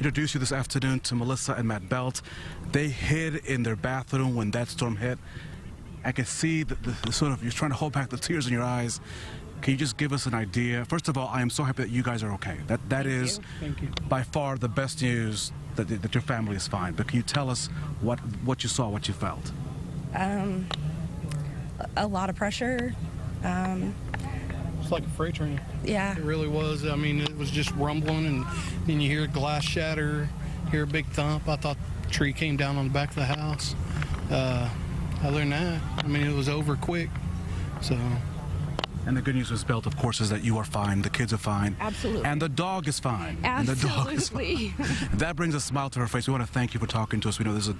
introduce you this afternoon to Melissa and Matt Belt. They hid in their bathroom when that storm hit. I can see the sort of, you're trying to hold back the tears in your eyes. Can you just give us an idea? First of all, I am so happy that you guys are okay. That is by far the best news that your family is fine. But can you tell us what you saw, what you felt? A lot of pressure. It's like a freight train. Yeah. It really was. I mean, it was just rumbling, and then you hear glass shatter, hear a big thump. I thought the tree came down on the back of the house. Other than that, I mean, it was over quick. So. And the good news, Ms. Belt, of course, is that you are fine, the kids are fine. Absolutely. And the dog is fine. Absolutely. And the dog is fine. That brings a smile to her face. We want to thank you for talking to us. We know this is a